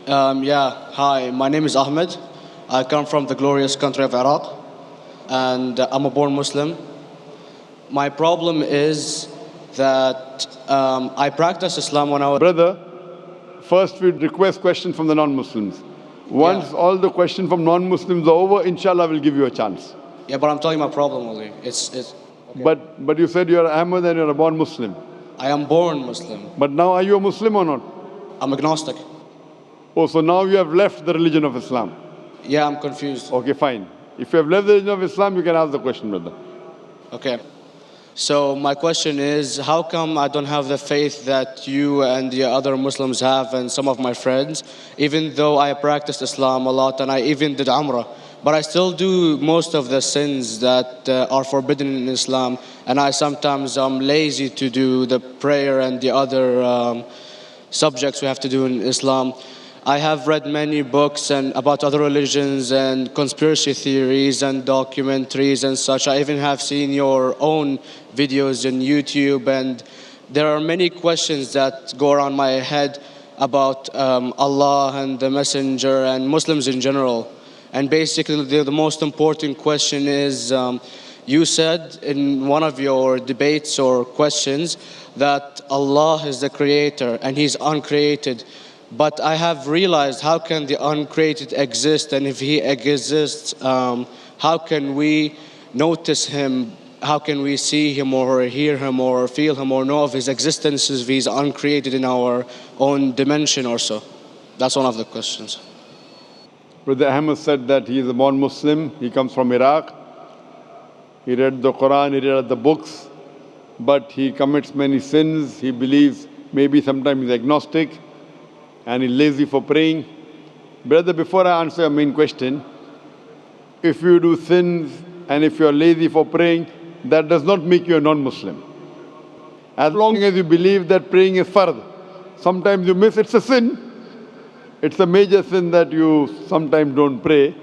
Hi, my name is Ahmed. I come from the glorious country of Iraq, and I'm a born Muslim. My problem is that I practiced Islam when I was. Brother, first we request questions from the non-Muslims. Once all the questions from non-Muslims are over, inshallah, we'll give you a chance. Yeah, but I'm telling you my problem only. But you said you're Ahmed and you're a born Muslim. I am born Muslim. But now are you a Muslim or not? I'm agnostic. Oh, so now you have left the religion of Islam. Yeah, I'm confused. Okay, fine. If you have left the religion of Islam, you can ask the question, brother. Okay. So my question is, how come I don't have the faith that you and the other Muslims have and some of my friends, even though I practiced Islam a lot and I even did Umrah, but I still do most of the sins that are forbidden in Islam, and I sometimes am lazy to do the prayer and the other subjects we have to do in Islam. I have read many books and about other religions and conspiracy theories and documentaries and such. I even have seen your own videos on YouTube, and there are many questions that go around my head about Allah and the Messenger and Muslims in general. And basically the most important question is, you said in one of your debates or questions that Allah is the creator and He's uncreated. But I have realized, how can the uncreated exist? And if He exists, how can we notice Him? How can we see Him or hear Him or feel Him or know of His existence if He's uncreated in our own dimension or so? That's one of the questions. Brother Ahmed said that he is a born Muslim. He comes from Iraq. He read the Quran, he read the books, but he commits many sins. He believes maybe sometimes he's agnostic and he's lazy for praying. Brother, before I answer your main question, if you do sins and if you are lazy for praying, that does not make you a non-Muslim. As long as you believe that praying is fard, sometimes you miss, it's a sin. It's a major sin that you sometimes don't pray,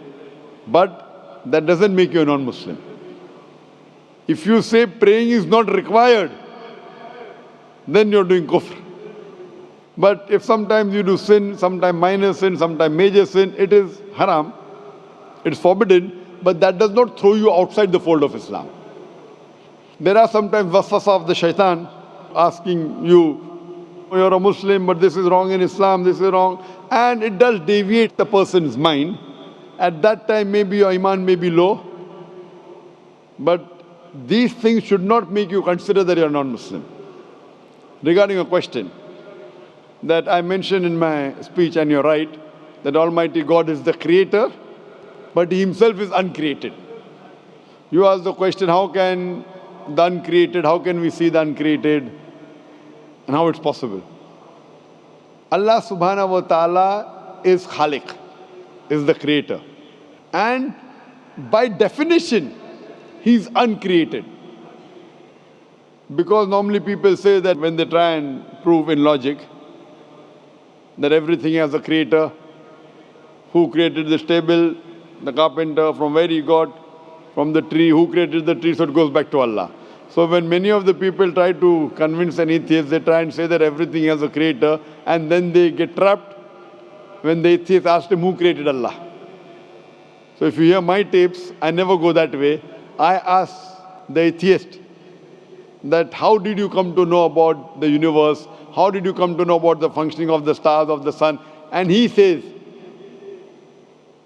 but that doesn't make you a non-Muslim. If you say praying is not required, then you're doing kufr. But if sometimes you do sin, sometimes minor sin, sometimes major sin, it is haram, it's forbidden, but that does not throw you outside the fold of Islam. There are sometimes waswasa of the shaitan asking you, you're a Muslim, but this is wrong in Islam, this is wrong. And it does deviate the person's mind. At that time, maybe your iman may be low. But these things should not make you consider that you're non-Muslim. Regarding a question that I mentioned in my speech, and you're right, that Almighty God is the creator, but He Himself is uncreated. You ask the question, how can the uncreated, how can we see the uncreated? And how it's possible. Allah subhanahu wa ta'ala is Khaliq, is the creator. And by definition, He's uncreated. Because normally people say that when they try and prove in logic that everything has a creator, who created this table, the carpenter, from where he got, from the tree, who created the tree, so it goes back to Allah. So when many of the people try to convince an atheist, they try and say that everything has a creator, and then they get trapped when the atheist asks him who created Allah. So if you hear my tapes, I never go that way. I ask the atheist that how did you come to know about the universe? How did you come to know about the functioning of the stars, of the sun? And he says,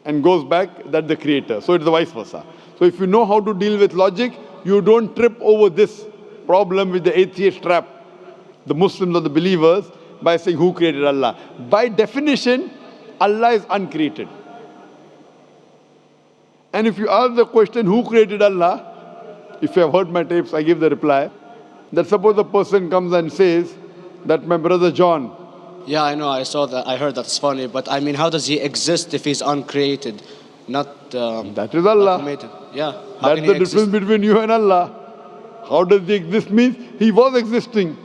and goes back, that the creator. So it's the vice versa. So if you know how to deal with logic, you don't trip over this problem with the atheist trap, the Muslims or the believers, by saying who created Allah. By definition, Allah is uncreated. And if you ask the question, who created Allah? If you have heard my tapes, I give the reply, that suppose a person comes and says that my brother John. Yeah, I know, I saw that, I heard that's funny, but I mean, how does he exist if he's uncreated? Not that is Allah. Yeah. That's the difference between you and Allah. How does he exist? Means he was existing.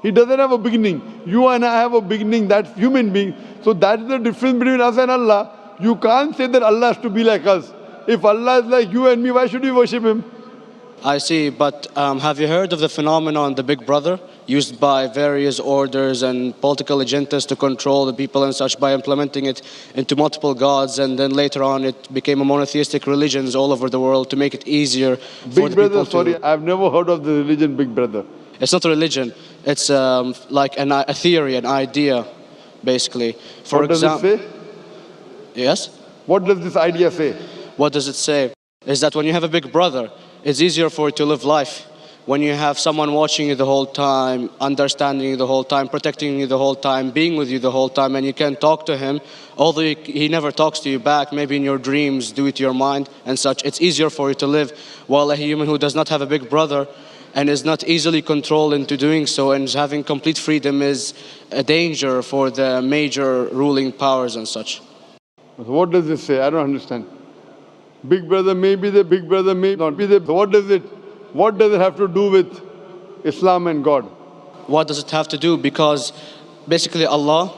He doesn't have a beginning. You and I have a beginning, that's human being. So that's the difference between us and Allah. You can't say that Allah has to be like us. If Allah is like you and me, why should we worship Him? I see, but have you heard of the phenomenon, the Big Brother? used by various orders and political agendas to control the people and such by implementing it into multiple gods, and then later on it became a monotheistic religions all over the world to make it easier for Big the Brother, people sorry, to... I've never heard of the religion Big Brother. It's not a religion. It's like a theory, an idea, basically. For What does it example, say? yes. What does this idea say? What does it say? Is that when you have a big brother, it's easier for you to live life. When you have someone watching you the whole time, understanding you the whole time, protecting you the whole time, being with you the whole time, and you can talk to him, although he never talks to you back, maybe in your dreams, due to your mind and such, it's easier for you to live. While a human who does not have a big brother and is not easily controlled into doing so and is having complete freedom is a danger for the major ruling powers and such. So what does this say? I don't understand. Big Brother may be the Big Brother may not be the. So what does it have to do with Islam and God? What does it have to do? Because basically Allah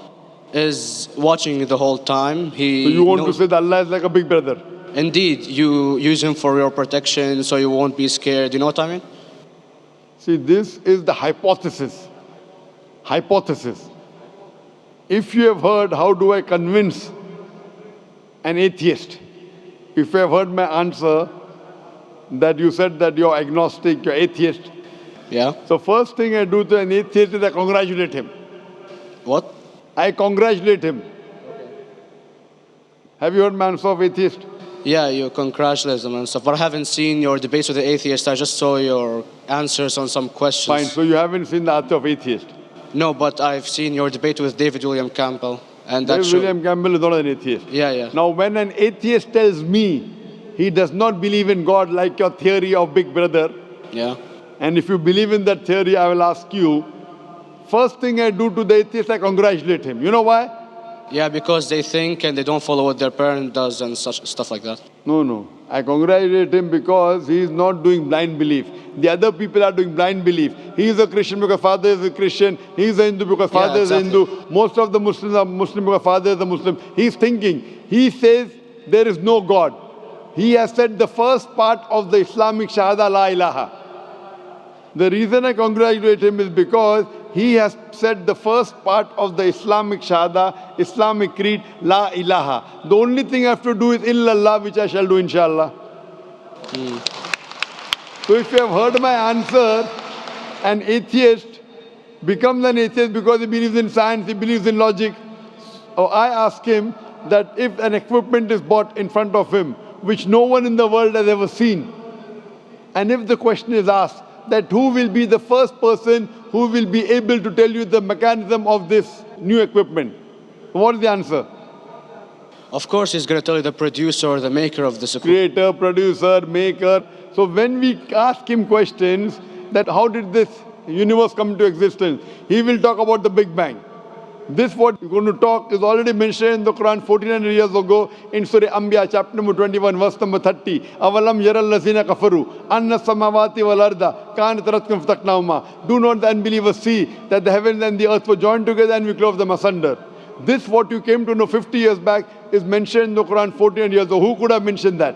is watching you the whole time. So you want to say that Allah is like a Big Brother? Indeed, you use him for your protection so you won't be scared. You know what I mean? See, this is the hypothesis. Hypothesis. If you have heard, how do I convince an atheist? If you have heard my answer, that you said that you're agnostic, you're atheist. Yeah. So first thing I do to an atheist is I congratulate him. What? I congratulate him. Have you heard my answer of atheist? Yeah, you congratulate them and stuff. But I haven't seen your debates with the atheist. I just saw your answers on some questions. Fine, so you haven't seen the answer of atheist? No, but I've seen your debate with David William Campbell. And that David William Campbell is not an atheist. Yeah, yeah. Now when an atheist tells me he does not believe in God like your theory of Big Brother, Yeah. and if you believe in that theory, I will ask you, first thing I do to the atheist, I congratulate him. You know why? Yeah, because they think and they don't follow what their parent does and such stuff like that. No. I congratulate him because he is not doing blind belief. The other people are doing blind belief. He is a Christian because father is a Christian. He is a Hindu because father is a Hindu. Most of the Muslims are Muslim because father is a Muslim. He is thinking. He says there is no God. He has said the first part of the Islamic Shahada, La ilaha. The reason I congratulate him is because he has said the first part of the Islamic Shahada, Islamic creed, La ilaha. The only thing I have to do is illallah, which I shall do inshallah. So if you have heard my answer, an atheist becomes an atheist because he believes in science, he believes in logic. Or I ask him that if an equipment is bought in front of him, which no one in the world has ever seen, and if the question is asked, that who will be the first person who will be able to tell you the mechanism of this new equipment? What is the answer? Of course, he's going to tell you the producer or the maker of this equipment. Creator, producer, maker. So when we ask him questions that how did this universe come into existence, he will talk about the Big Bang. This what we're going to talk is already mentioned in the Quran 1400 years ago in Surah Anbiya chapter number 21 verse number 30. Avalam yaral lazina kafaru anna samawati wal arda kanat ratkum fataknahuma. Do not the unbelievers see that the heavens and the earth were joined together and we clove them asunder. This what you came to know 50 years back is mentioned in the Quran 1400 years ago. Who could have mentioned that?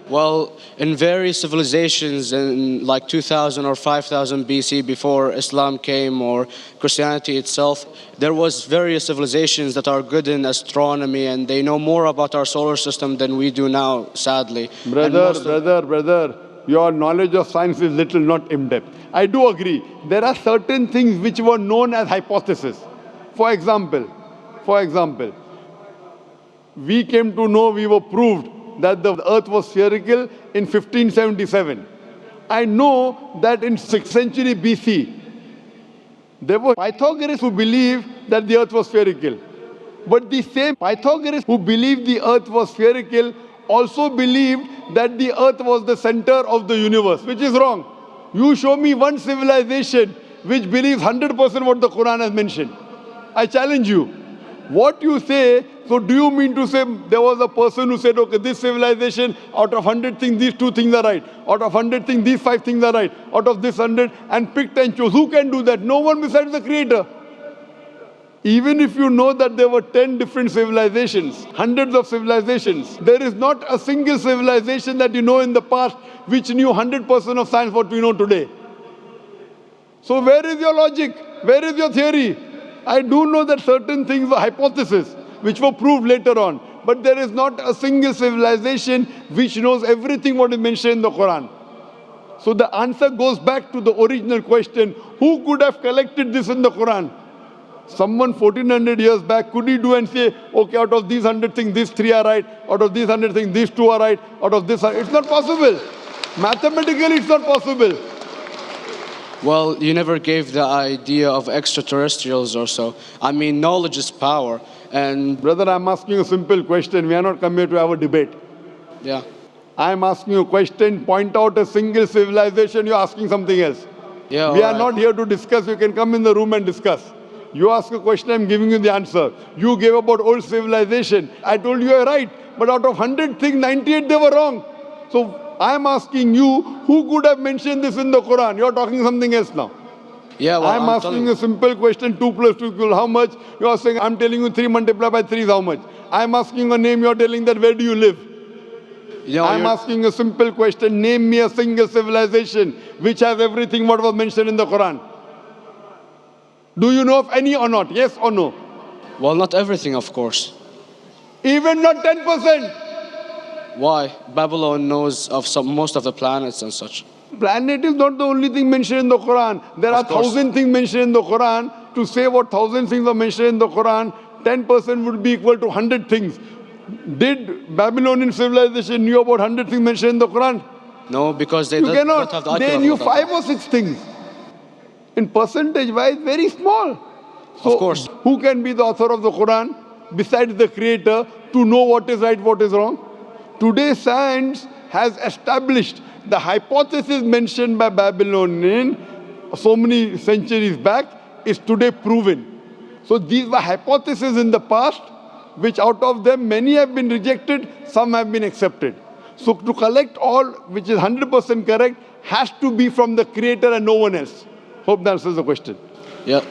Well, in various civilizations in like 2000 or 5000 BC before Islam came or Christianity itself, there was various civilizations that are good in astronomy and they know more about our solar system than we do now, sadly. Brother, your knowledge of science is little, not in-depth. I do agree. There are certain things which were known as hypotheses. For example, we came to know, we were proved that the earth was spherical in 1577. I know that in 6th century BC, there were Pythagoreans who believed that the earth was spherical. But the same Pythagoreans who believed the earth was spherical also believed that the earth was the center of the universe, which is wrong. You show me one civilization which believes 100% what the Quran has mentioned. I challenge you. What you say, so do you mean to say there was a person who said, okay, this civilization, out of 100 things, these 2 things are right. Out of 100 things, these 5 things are right. Out of this 100, and picked and chose. Who can do that? No one besides the Creator. Even if you know that there were 10 different civilizations, hundreds of civilizations, there is not a single civilization that you know in the past which knew 100% of science what we know today. So where is your logic? Where is your theory? I do know that certain things were hypotheses, which were proved later on. But there is not a single civilization which knows everything what is mentioned in the Quran. So the answer goes back to the original question, who could have collected this in the Quran? Someone 1400 years back, could he do and say, okay, out of these 100 things, these 3 are right, out of these 100 things, these 2 are right, out of this, it's not possible. Mathematically, it's not possible. Well, you never gave the idea of extraterrestrials or so. I mean, knowledge is power. And Brother, I'm asking a simple question. We are not come here to have a debate. yeah. I'm asking you a question, point out a single civilization, you're asking something else. Yeah, We are alright. not here to discuss. You can come in the room and discuss. You ask a question, I'm giving you the answer. You gave about old civilization. I told you you're right. But out of 100 things, 98 they were wrong. So I'm asking you, who could have mentioned this in the Quran? You're talking something else now. Yeah, well, I'm asking you a simple question, 2 plus 2 equal how much? You're saying, I'm telling you 3 multiplied by 3 is how much? I'm asking a name, you're telling that where do you live? I'm asking a simple question, name me a single civilization which has everything what was mentioned in the Quran. Do you know of any or not? Yes or no? Well, not everything, of course. Even not 10%. Why? Babylon knows of most of the planets and such. Planet is not the only thing mentioned in the Quran. There are 1,000 things mentioned in the Quran. To say what 1,000 things are mentioned in the Quran, 10% would be equal to 100 things. Did Babylonian civilization knew about 100 things mentioned in the Quran? No, because they You don't cannot. have the IQ They level knew of that. 5 or 6 things. In percentage wise, very small. So Of course. who can be the author of the Quran besides the creator to know what is right, what is wrong? Today science has established the hypothesis mentioned by Babylonian so many centuries back is today proven. So these were hypotheses in the past, which out of them many have been rejected, some have been accepted. So to collect all which is 100% correct has to be from the creator and no one else. Hope that answers the question. Yeah.